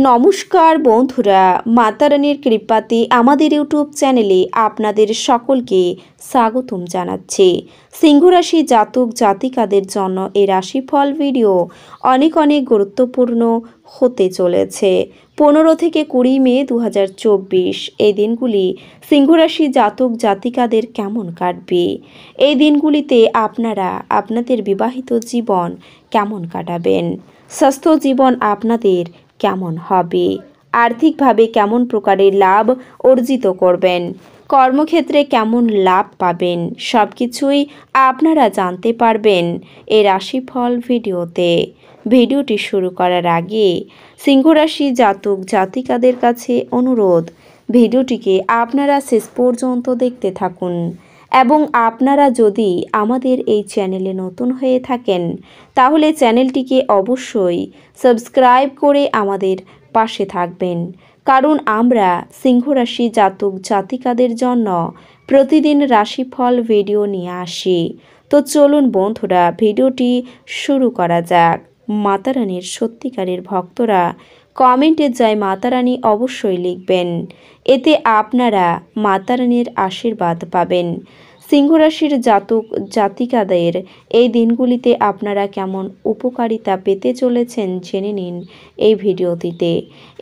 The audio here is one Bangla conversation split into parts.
নমস্কার বন্ধুরা, মাতা রানীর কৃপাতে আমাদের ইউটিউব চ্যানেলে আপনাদের সকলকে স্বাগতম জানাচ্ছি। সিংহ রাশি জাতক জাতিকাদের জন্য এই রাশিফল ভিডিও অনেক গুরুত্বপূর্ণ হতে চলেছে। 15 থেকে 20 মে 2024 এই দিনগুলি সিংহ রাশি জাতক জাতিকাদের কেমন কাটবে, এই দিনগুলিতে আপনারা আপনাদের বিবাহিত জীবন কেমন কাটাবেন, স্বাস্থ্য জীবন আপনাদের কেমন হবে, আর্থিকভাবে কেমন প্রকারের লাভ অর্জিত করবেন, কর্মক্ষেত্রে কেমন লাভ পাবেন, সব কিছুই আপনারা জানতে পারবেন এই রাশিফল ভিডিওতে। ভিডিওটি শুরু করার আগে সিংহ রাশি জাতক জাতিকাদের কাছে অনুরোধ, ভিডিওটিকে আপনারা শেষ পর্যন্ত দেখতে থাকুন এবং আপনারা যদি আমাদের এই চ্যানেলে নতুন হয়ে থাকেন তাহলে চ্যানেলটিকে অবশ্যই সাবস্ক্রাইব করে আমাদের পাশে থাকবেন, কারণ আমরা সিংহ রাশি জাতক জাতিকাদের জন্য প্রতিদিন রাশিফল ভিডিও নিয়ে আসি। তো চলুন বন্ধুরা, ভিডিওটি শুরু করা যাক। মাতা রানীর সত্যিকারের ভক্তরা কমেন্টে জয় মাতা রানী অবশ্যই লিখবেন, এতে আপনারা মাতা রানীর আশীর্বাদ পাবেন। সিংহ রাশির জাতক জাতিকাদের এই দিনগুলিতে আপনারা কেমন উপকারিতা পেতে চলেছেন জেনে নিন এই ভিডিওটিতে।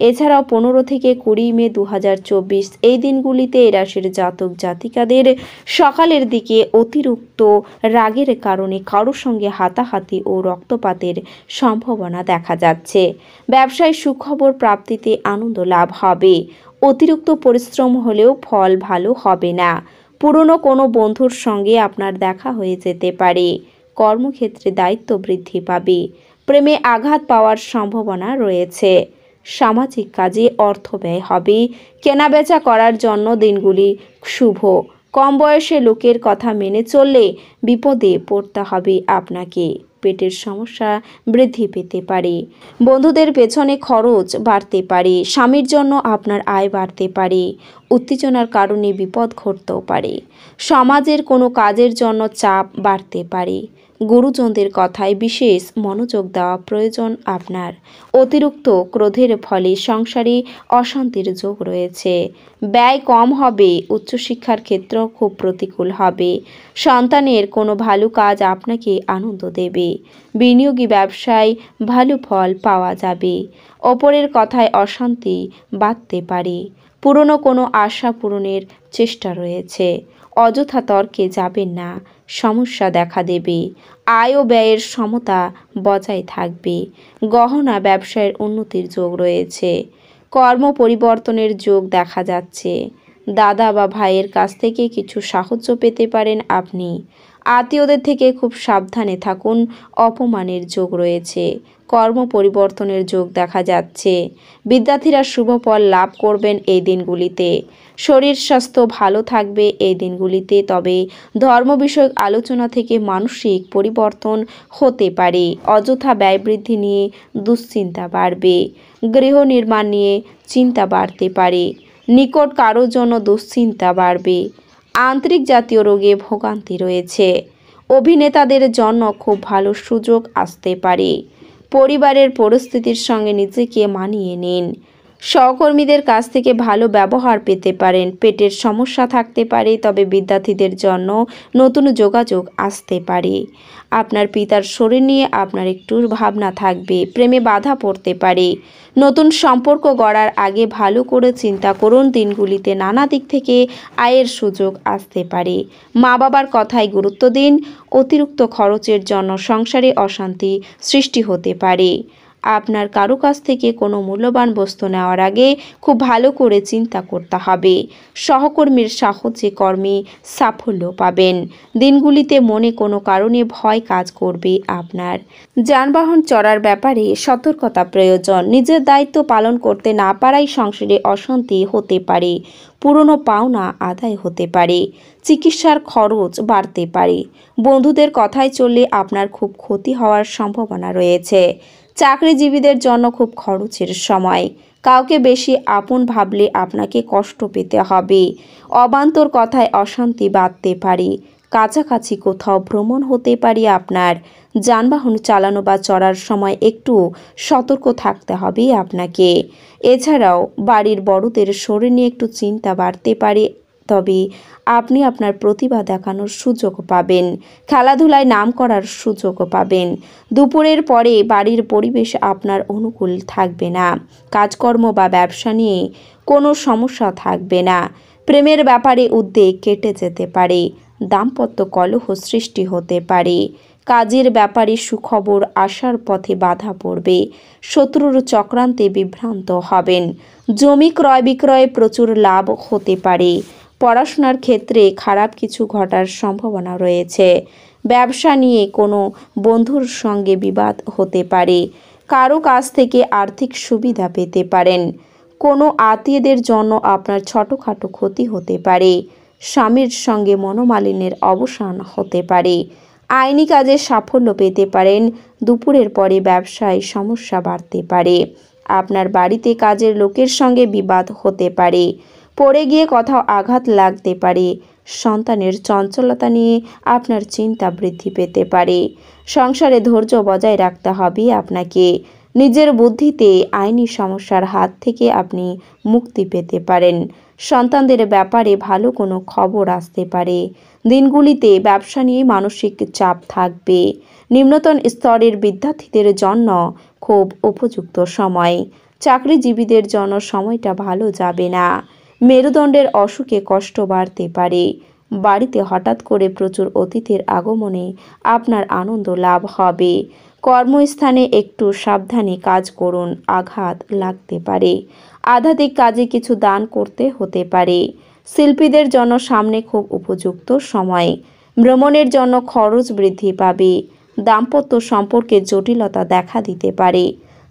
এছাড়াও 15 থেকে 20 মে 2024 এই দিনগুলিতে এই রাশির জাতক জাতিকাদের সকালের দিকে অতিরিক্ত রাগের কারণে কারোর সঙ্গে হাতাহাতি ও রক্তপাতের সম্ভাবনা দেখা যাচ্ছে। ব্যবসায় সুখবর প্রাপ্তিতে আনন্দ লাভ হবে। অতিরিক্ত পরিশ্রম হলেও ফল ভালো হবে না। পুরনো কোনো বন্ধুর সঙ্গে আপনার দেখা হয়ে যেতে পারে। কর্মক্ষেত্রে দায়িত্ব বৃদ্ধি পাবে। প্রেমে আঘাত পাওয়ার সম্ভাবনা রয়েছে। সামাজিক কাজে অর্থ ব্যয় হবে। কেনাবেচা করার জন্য দিনগুলি শুভ। কম বয়সে লোকের কথা মেনে চললে বিপদে পড়তে হবে আপনাকে। পেটের সমস্যা বৃদ্ধি পেতে পারে। বন্ধুদের পেছনে খরচ বাড়তে পারে। স্বামীর জন্য আপনার আয় বাড়তে পারে। উত্তেজনার কারণে বিপদ ঘটতেও পারে। সমাজের কোনো কাজের জন্য চাপ বাড়তে পারে। গুরুজনদের কথায় বিশেষ মনোযোগ দেওয়া প্রয়োজন আপনার। অতিরিক্ত ক্রোধের ফলে সংসারে অশান্তির যোগ রয়েছে। ব্যয় কম হবে। উচ্চশিক্ষার ক্ষেত্র খুব প্রতিকূল হবে। সন্তানের কোনো ভালো কাজ আপনাকে আনন্দ দেবে। বিনিয়োগী ব্যবসায় ভালো ফল পাওয়া যাবে। অপরের কথায় অশান্তি বাড়তে পারে। পুরনো কোনো আশা পূরণের চেষ্টা রয়েছে। অযথা তর্কে যাবেন না, সমস্যা দেখা দেবে। আয় ও ব্যয়ের সমতা বজায় থাকবে। গহনা ব্যবসায়ের উন্নতির যোগ রয়েছে। কর্ম পরিবর্তনের যোগ দেখা যাচ্ছে। দাদা বা ভাইয়ের কাছ থেকে কিছু সাহায্য পেতে পারেন আপনি। আত্মীয়দের থেকে খুব সাবধানে থাকুন, অপমানের যোগ রয়েছে। কর্ম পরিবর্তনের যোগ দেখা যাচ্ছে। বিদ্যার্থীরা শুভ ফল লাভ করবেন এই দিনগুলিতে। শরীর স্বাস্থ্য ভালো থাকবে এই দিনগুলিতে, তবে ধর্ম বিষয়ক আলোচনা থেকে মানসিক পরিবর্তন হতে পারে। অযথা ব্যয় বৃদ্ধি নিয়ে দুশ্চিন্তা বাড়বে। গৃহ নির্মাণ নিয়ে চিন্তা বাড়তে পারে। নিকট কারোর জন্য দুশ্চিন্তা বাড়বে। আন্তরিক জাতীয় রোগে ভোগান্তি রয়েছে। অভিনেতাদের জন্য খুব ভালো সুযোগ আসতে পারে। পরিবারের পরিস্থিতির সঙ্গে নিজেকে মানিয়ে নিন। সহকর্মীদের কাছ থেকে ভালো ব্যবহার পেতে পারেন। পেটের সমস্যা থাকতে পারে, তবে বিদ্যার্থীদের জন্য নতুন যোগাযোগ আসতে পারে। আপনার পিতার শরীর নিয়ে আপনার একটু ভাবনা থাকবে। প্রেমে বাধা পড়তে পারে। নতুন সম্পর্ক গড়ার আগে ভালো করে চিন্তা করুন। দিনগুলিতে নানা দিক থেকে আয়ের সুযোগ আসতে পারে। মা বাবার কথায় গুরুত্ব দিন। অতিরিক্ত খরচের জন্য সংসারে অশান্তি সৃষ্টি হতে পারে। আপনার কারো কাছ থেকে কোনো মূল্যবান বস্তু নেওয়ার আগে খুব ভালো করে চিন্তা করতে হবে। সহকর্মীর সাহায্যে কর্মে সাফল্য পাবেন। দিনগুলিতে মনে কোনো কারণে ভয় কাজ করবে আপনার। যানবাহন চড়ার ব্যাপারে সতর্কতা প্রয়োজন। নিজের দায়িত্ব পালন করতে না পারাই সংসারে অশান্তি হতে পারে। পুরনো পাওনা আদায় হতে পারে। চিকিৎসার খরচ বাড়তে পারে। বন্ধুদের কথায় চললে আপনার খুব ক্ষতি হওয়ার সম্ভাবনা রয়েছে। চাকরিজীবীদের জন্য খুব খরচের সময়। কাউকে বেশি আপন ভাবলে আপনাকে কষ্ট পেতে হবে। অবান্তর কথায় অশান্তি বাড়তে পারে। কাছাকাছি কোথাও ভ্রমণ হতে পারে আপনার। যানবাহন চালানো বা চড়ার সময় একটু সতর্ক থাকতে হবে আপনাকে। এছাড়াও বাড়ির বড়দের শরীর নিয়ে একটু চিন্তা বাড়তে পারে, তবে আপনি আপনার প্রতিভা দেখানোর সুযোগ পাবেন। খেলাধুলায় নাম করার সুযোগও পাবেন। দুপুরের পরে বাড়ির পরিবেশ আপনার অনুকূল থাকবে না। কাজকর্ম বা ব্যবসা নিয়ে কোনো সমস্যা থাকবে না। প্রেমের ব্যাপারে উদ্বেগ কেটে যেতে পারে। দাম্পত্য কলহ সৃষ্টি হতে পারে। কাজের ব্যাপারে সুখবর আসার পথে বাধা পড়বে। শত্রুর চক্রান্তে বিভ্রান্ত হবেন। জমি ক্রয় বিক্রয়ে প্রচুর লাভ হতে পারে। পড়াশোনার ক্ষেত্রে খারাপ কিছু ঘটার সম্ভাবনা রয়েছে। ব্যবসা নিয়ে কোনো বন্ধুর সঙ্গে বিবাদ হতে পারে। কারো কাছ থেকে আর্থিক সুবিধা পেতে পারেন। কোনো আত্মীয়দের জন্য আপনার ছোটোখাটো ক্ষতি হতে পারে। স্বামীর সঙ্গে মনোমালিন্যের অবসান হতে পারে। আইনি কাজে সাফল্য পেতে পারেন। দুপুরের পরে ব্যবসায় সমস্যা বাড়তে পারে। আপনার বাড়িতে কাজের লোকের সঙ্গে বিবাদ হতে পারে। পড়ে গিয়ে কোথাও আঘাত লাগতে পারে। সন্তানের চঞ্চলতা নিয়ে আপনার চিন্তা বৃদ্ধি পেতে পারে। সংসারে ধৈর্য বজায় রাখতে হবে আপনাকে। নিজের বুদ্ধিতে আইনি সমস্যার হাত থেকে আপনি মুক্তি পেতে পারেন। সন্তানদের ব্যাপারে ভালো কোনো খবর আসতে পারে। দিনগুলিতে ব্যবসা নিয়ে মানসিক চাপ থাকবে। নিম্নতন স্তরের বিদ্যার্থীদের জন্য খুব উপযুক্ত সময়। চাকরিজীবীদের জন্য সময়টা ভালো যাবে না। মেরুদণ্ডের অসুখে কষ্ট বাড়তে পারে। বাড়িতে হঠাৎ করে প্রচুর অতিথির আগমনে আপনার আনন্দ লাভ হবে। কর্মস্থানে একটু সাবধানে কাজ করুন, আঘাত লাগতে পারে। আধ্যাত্মিক কাজে কিছু দান করতে হতে পারে। শিল্পীদের জন্য সামনে খুব উপযুক্ত সময়। ভ্রমণের জন্য খরচ বৃদ্ধি পাবে। দাম্পত্য সম্পর্কে জটিলতা দেখা দিতে পারে।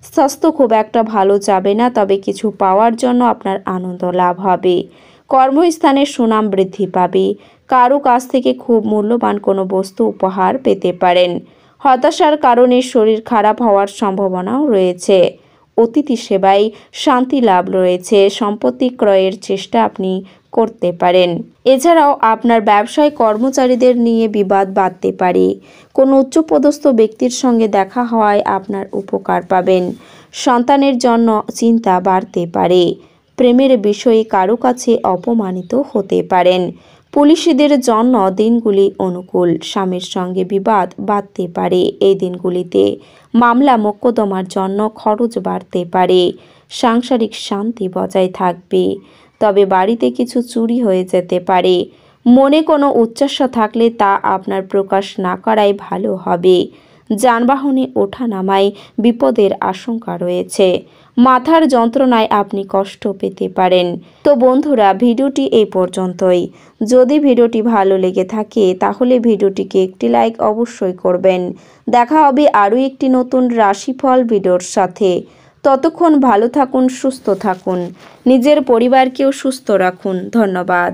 স্বাস্থ্য খুব একটা ভালো যাবে না, তবে কিছু পাওয়ার জন্য আপনার আনন্দ লাভ হবে। কর্মস্থানে সুনাম বৃদ্ধি পাবে। কারো কাছ থেকে খুব মূল্যবান কোনো বস্তু উপহার পেতে পারেন। হতাশার কারণে শরীর খারাপ হওয়ার সম্ভাবনাও রয়েছে। অতিথি সেবায় শান্তি লাভ রয়েছে। সম্পত্তি ক্রয়ের চেষ্টা আপনি করতে পারেন। এছাড়াও আপনার ব্যবসায় কর্মচারীদের নিয়ে বিবাদ বাধতে পারে। কোনো উচ্চপদস্থ ব্যক্তির সঙ্গে দেখা হওয়ায় আপনার উপকার পাবেন। সন্তানের জন্য চিন্তা বাড়তে পারে। প্রেমের বিষয়ে কারো কাছে অপমানিত হতে পারেন। পুলিশদের জন্য দিনগুলি অনুকূল। স্বামীর সঙ্গে বিবাদ বাধতে পারে। এই দিনগুলিতে মামলা মোকদ্দমার জন্য খরচ বাড়তে পারে। সাংসারিক শান্তি বজায় থাকবে, তবে বাড়িতে কিছু চুরি হয়ে যেতে পারে। মনে কোনো উচ্চাসা থাকলে তা আপনার প্রকাশ না করাই ভালো হবে। যানবাহনে ওঠানামায় বিপদের আশঙ্কা রয়েছে। মাথার যন্ত্রণায় আপনি কষ্ট পেতে পারেন। তো বন্ধুরা, ভিডিওটি এই পর্যন্তই। যদি ভিডিওটি ভালো লেগে থাকে তাহলে ভিডিওটিকে একটি লাইক অবশ্যই করবেন। দেখা হবে আরও একটি নতুন রাশিফল ভিডিওর সাথে। ততক্ষণ ভালো থাকুন, সুস্থ থাকুন, নিজের পরিবারকেও সুস্থ রাখুন। ধন্যবাদ।